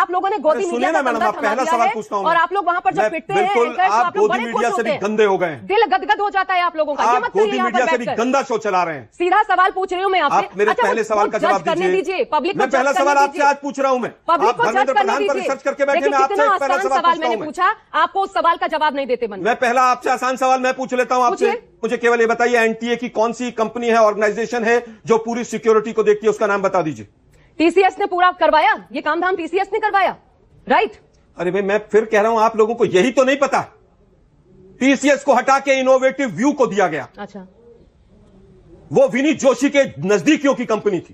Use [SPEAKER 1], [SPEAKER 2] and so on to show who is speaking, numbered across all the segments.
[SPEAKER 1] आप लोगों ने गोदी मीडिया का
[SPEAKER 2] मैडम, आप पहला सवाल पूछता हूं
[SPEAKER 1] और आप लोग वहां पर जब पिटते हैं एंकर, तो आप लोग बड़े खुश होते हैं,
[SPEAKER 2] गंदे हो गए,
[SPEAKER 1] दिल गदगद हो जाता है आप लोगों का। ये मत करिए यहाँ पर बैठकर,
[SPEAKER 2] गंदा शो चला रहे हैं।
[SPEAKER 1] सीधा सवाल पूछ रही हूँ मैं आपसे।
[SPEAKER 2] आप मेरे पहले सवाल का जवाब दीजिए।
[SPEAKER 1] पब्लिक
[SPEAKER 2] मैं पहला सवाल आपसे आज पूछ रहा हूं। मैं
[SPEAKER 1] पब्लिक को जज करने दीजिए।
[SPEAKER 2] रिसर्च करके बैठे, मैं आपसे पहला
[SPEAKER 1] सवाल मैंने पूछा, आपको उस सवाल का जवाब नहीं देते।
[SPEAKER 2] मैं पहला आपसे आसान सवाल मैं पूछ लेता हूं आपसे। मुझे केवल ये बताइए, एनटीए की कौन सी कंपनी है, ऑर्गेनाइजेशन है जो पूरी सिक्योरिटी को देखती है, उसका नाम बता दीजिए।
[SPEAKER 1] टीसीएस ने पूरा करवाया, ये काम धाम टीसीएस ने करवाया, राइट?
[SPEAKER 2] अरे भाई, मैं फिर कह रहा हूं, आप लोगों को यही तो नहीं पता। टीसीएस को हटा के इनोवेटिव व्यू को दिया गया।
[SPEAKER 1] अच्छा,
[SPEAKER 2] वो विनीत जोशी के नजदीकियों की कंपनी थी।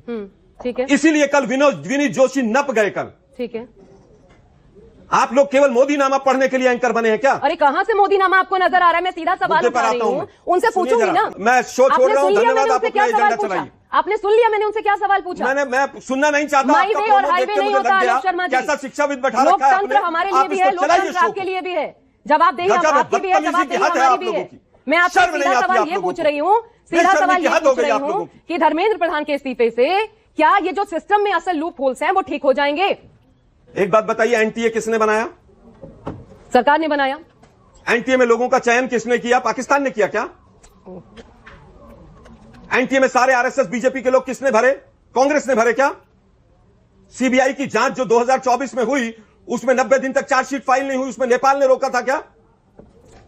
[SPEAKER 1] ठीक है,
[SPEAKER 2] इसीलिए कल विनीत जोशी नप गए कल।
[SPEAKER 1] ठीक है।
[SPEAKER 2] आप लोग केवल मोदी नामा पढ़ने के लिए एंकर बने हैं क्या?
[SPEAKER 1] अरे कहां से मोदी नामा आपको नजर आ रहा है? मैं सीधा सवाल उठा रही हूं, उनसे पूछूंगी ना।
[SPEAKER 2] मैं शो छोड़ रहा हूं, धन्यवाद। आप अपना एजेंडा चलाइए।
[SPEAKER 1] आपने सुन लिया मैंने उनसे क्या सवाल पूछा?
[SPEAKER 2] मैं सुनना नहीं चाहता।
[SPEAKER 1] हाईवे और हाईवे नहीं होता आलोक शर्मा जी।
[SPEAKER 2] कैसा शिक्षाविद बैठा रखा है आपने?
[SPEAKER 1] लोकतंत्र हमारे लिए भी है, लोकतंत्र आपके लिए भी है। जवाबदेही आपकी भी है, जवाबदेही हमारी भी है। मैं आपसे सीधा सवाल ये पूछ रही हूं, सीधा सवाल ये पूछ रही हूं कि धर्मेंद्र प्रधान के इस्तीफे से क्या ये जो सिस्टम में असल लूप होल्स हैं वो ठीक हो जाएंगे?
[SPEAKER 2] एक बात बताइए, एनटीए किसने बनाया?
[SPEAKER 1] सरकार ने बनाया।
[SPEAKER 2] एनटीए में लोगों का चयन किसने किया? पाकिस्तान ने किया क्या? एनटीए में सारे आरएसएस बीजेपी के लोग किसने भरे? कांग्रेस ने भरे क्या? सीबीआई की जांच जो 2024 में हुई, उसमें 90 दिन तक चार्जशीट फाइल नहीं हुई, उसमें नेपाल ने रोका था क्या?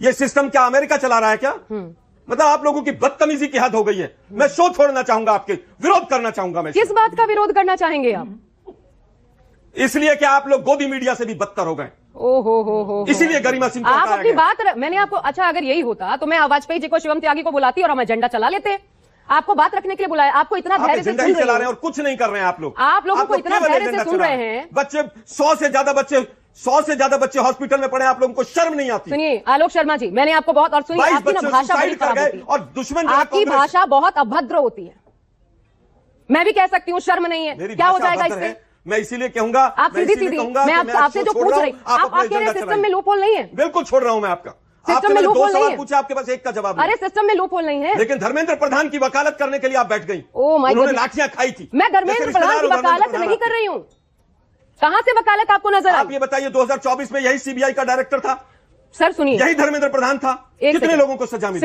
[SPEAKER 2] यह सिस्टम क्या अमेरिका चला रहा है क्या? मतलब आप लोगों की बदतमीजी की हद हो गई है। मैं शो छोड़ना चाहूंगा, आपके विरोध करना चाहूंगा। मैं
[SPEAKER 1] किस बात का विरोध करना चाहेंगे आप?
[SPEAKER 2] इसलिए कि आप लोग गोदी मीडिया से भी बदतर हो गए।
[SPEAKER 1] हो
[SPEAKER 2] इसीलिए गरिमा सिंह को
[SPEAKER 1] आप अपनी बात मैंने आपको, अच्छा अगर यही होता तो मैं वाजपेयी जी को, शिवम त्यागी को बुलाती और हम एजेंडा चला लेते। आपको बात रखने के लिए बुलाया, आपको इतना धैर्य से सुन रहे हैं और
[SPEAKER 2] कुछ नहीं कर रहे हैं आप लोग।
[SPEAKER 1] आप लोगों को इतना धैर्य से सुन रहे हैं।
[SPEAKER 2] बच्चे 100 से ज्यादा बच्चे हॉस्पिटल में पड़े, आप लोगों को शर्म नहीं आती?
[SPEAKER 1] सुनिए आलोक शर्मा जी, मैंने आपको बहुत, और सुनिए आपकी ना भाषा बड़ी खराब होती है
[SPEAKER 2] और दुश्मन,
[SPEAKER 1] आपकी भाषा बहुत अभद्र होती है। मैं भी कह सकती हूँ शर्म नहीं है, क्या हो जाएगा इससे?
[SPEAKER 2] मैं इसीलिए कहूंगा,
[SPEAKER 1] आप सीधी सीधी, मैं आपसे जो पूछ रही, आप आखिर सिस्टम में लूप होल नहीं है?
[SPEAKER 2] बिल्कुल छोड़ रहा हूं मैं आपका।
[SPEAKER 1] सिस्टम में लूप होल नहीं है।
[SPEAKER 2] पूछा, आपके पास एक का जवाब नहीं।
[SPEAKER 1] अरे सिस्टम में लूप होल नहीं है,
[SPEAKER 2] लेकिन धर्मेंद्र प्रधान की वकालत करने के लिए आप बैठ गई।
[SPEAKER 1] उन्होंने
[SPEAKER 2] लाठियां खाई थी।
[SPEAKER 1] मैं धर्मेंद्र प्रधान की वकालत नहीं कर रही हूँ। कहां से वकालत आपको नजर आई?
[SPEAKER 2] आप ये बताइए, 2024 में यही सीबीआई का डायरेक्टर था
[SPEAKER 1] सर। सुनिए,
[SPEAKER 2] यही धर्मेंद्र प्रधान था, कितने लोगों को सजा मिली?